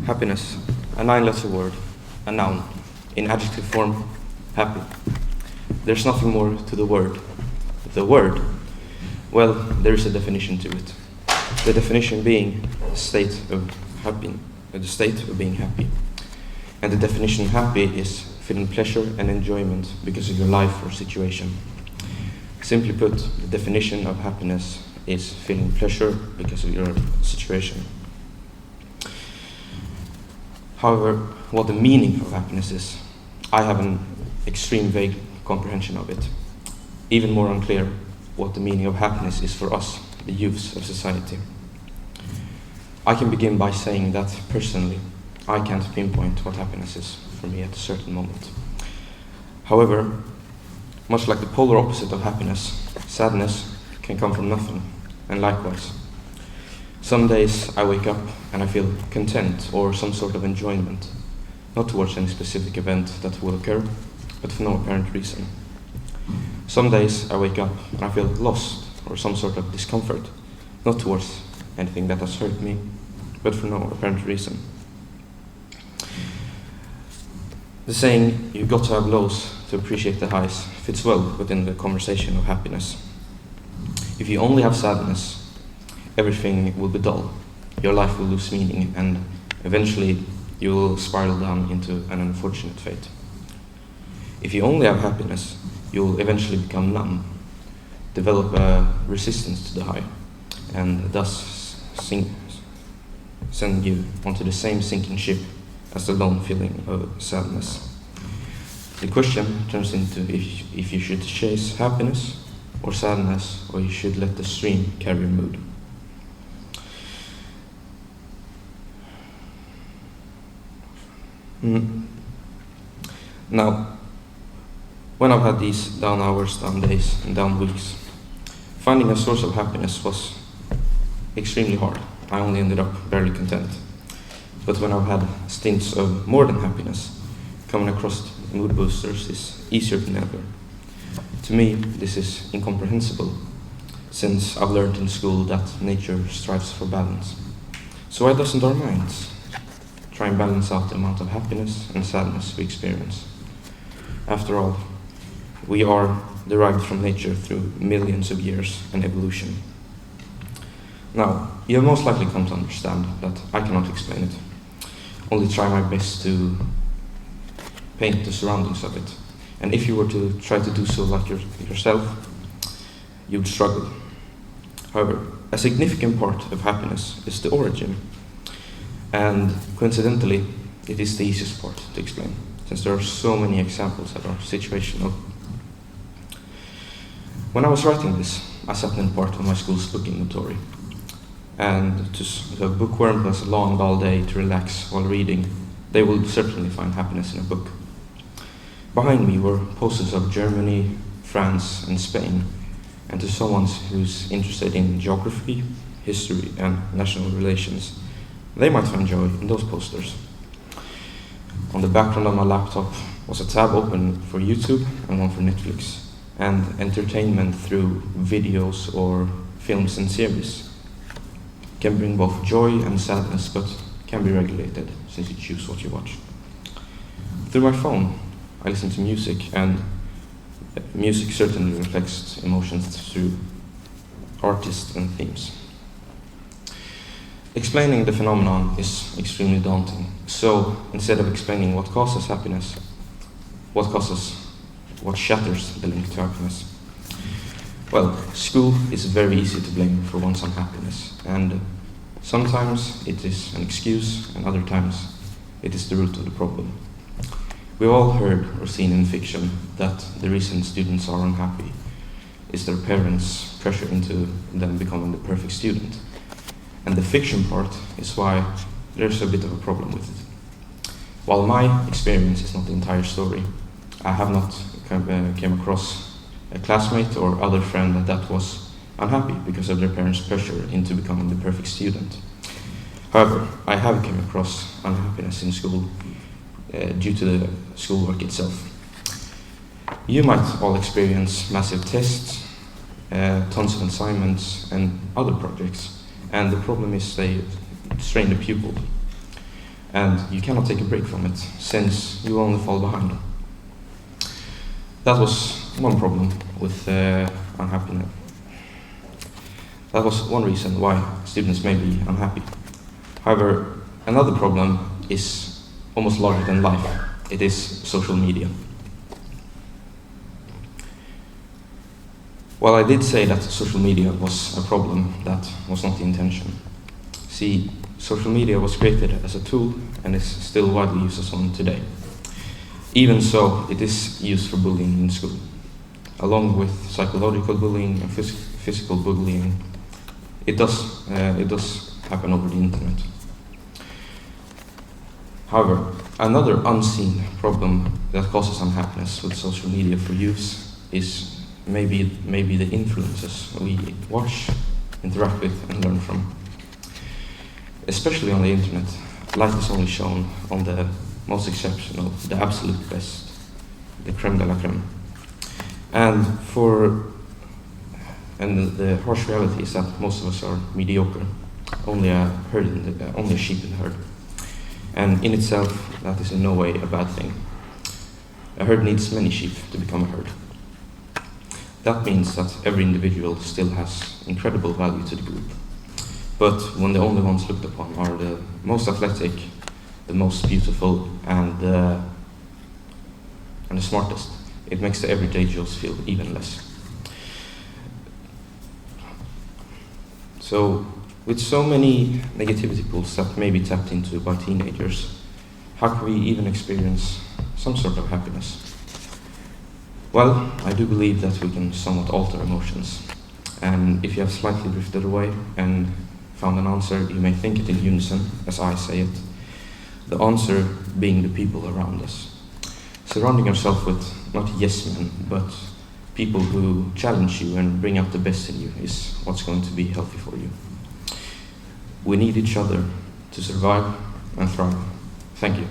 Happiness, a 9-letter word, a noun, in adjective form, happy. There's nothing more to the word. The word, well, there is a definition to it. The definition being the state of being happy. And the definition happy is feeling pleasure and enjoyment because of your life or situation. Simply put, the definition of happiness is feeling pleasure because of your situation. However, what the meaning of happiness is, I have an extreme vague comprehension of it. Even more unclear what the meaning of happiness is for us, the youths of society. I can begin by saying that, personally, I can't pinpoint what happiness is for me at a certain moment. However, much like the polar opposite of happiness, sadness can come from nothing, and likewise. Some days I wake up and I feel content or some sort of enjoyment, not towards any specific event that will occur, but for no apparent reason. Some days I wake up and I feel lost or some sort of discomfort, not towards anything that has hurt me, but for no apparent reason. The saying, "you've got to have lows to appreciate the highs," fits well within the conversation of happiness. If you only have sadness, everything will be dull, your life will lose meaning, and eventually you will spiral down into an unfortunate fate. If you only have happiness, you will eventually become numb, develop a resistance to the high, and thus send you onto the same sinking ship as the lone feeling of sadness. The question turns into if you should chase happiness or sadness, or you should let the stream carry your mood. Now, when I've had these down hours, down days, and down weeks, finding a source of happiness was extremely hard. I only ended up barely content. But when I've had stints of more than happiness, coming across mood boosters is easier than ever. To me, this is incomprehensible, since I've learned in school that nature strives for balance. So why doesn't our minds try and balance out the amount of happiness and sadness we experience? After all, we are derived from nature through millions of years and evolution. Now, you have most likely come to understand that I cannot explain it, only try my best to paint the surroundings of it. And if you were to try to do so like yourself, you'd struggle. However, a significant part of happiness is the origin. And coincidentally, it is the easiest part to explain, since there are so many examples that are situational. When I was writing this, I sat in part of my school's book inventory. And to a bookworm who has a long, dull day to relax while reading, they will certainly find happiness in a book. Behind me were posters of Germany, France, and Spain, and to someone who's interested in geography, history, and national relations, they might find joy in those posters. On the background of my laptop was a tab open for YouTube and one for Netflix, and entertainment through videos or films and series can bring both joy and sadness, but can be regulated since you choose what you watch. Through my phone, I listen to music, and music certainly reflects emotions through artists and themes. Explaining the phenomenon is extremely daunting, so instead of explaining what causes happiness, what shatters the link to happiness? Well, school is very easy to blame for one's unhappiness, and sometimes it is an excuse, and other times it is the root of the problem. We've all heard or seen in fiction that the reason students are unhappy is their parents' pressure into them becoming the perfect student. And the fiction part is why there's a bit of a problem with it. While my experience is not the entire story, I have not came across a classmate or other friend that was unhappy because of their parents' pressure into becoming the perfect student. However, I have come across unhappiness in school due to the schoolwork itself. You might all experience massive tests, tons of assignments, and other projects, and the problem is they strain the pupil. and you cannot take a break from it, since you only fall behind. That was one problem with unhappiness. That was one reason why students may be unhappy. However, another problem is almost larger than life. It is social media. While I did say that social media was a problem, that was not the intention. See, social media was created as a tool and is still widely used as one today. Even so, it is used for bullying in school, along with psychological bullying and physical bullying. It does happen over the internet. However, another unseen problem that causes unhappiness with social media for youths is maybe the influences we watch, interact with, and learn from. Especially on the internet, light is only shown on the most exceptional, the absolute best, the creme de la creme. And the harsh reality is that most of us are mediocre, only a sheep in the herd. And in itself, that is in no way a bad thing. A herd needs many sheep to become a herd. That means that every individual still has incredible value to the group. But when the only ones looked upon are the most athletic, the most beautiful, and the smartest, it makes the everyday Joes feel even less. So, with so many negativity pools that may be tapped into by teenagers, how can we even experience some sort of happiness? Well, I do believe that we can somewhat alter emotions. And if you have slightly drifted away and found an answer, you may think it in unison, as I say it. The answer being the people around us. Surrounding yourself with not yes men, but people who challenge you and bring out the best in you is what's going to be healthy for you. We need each other to survive and thrive. Thank you.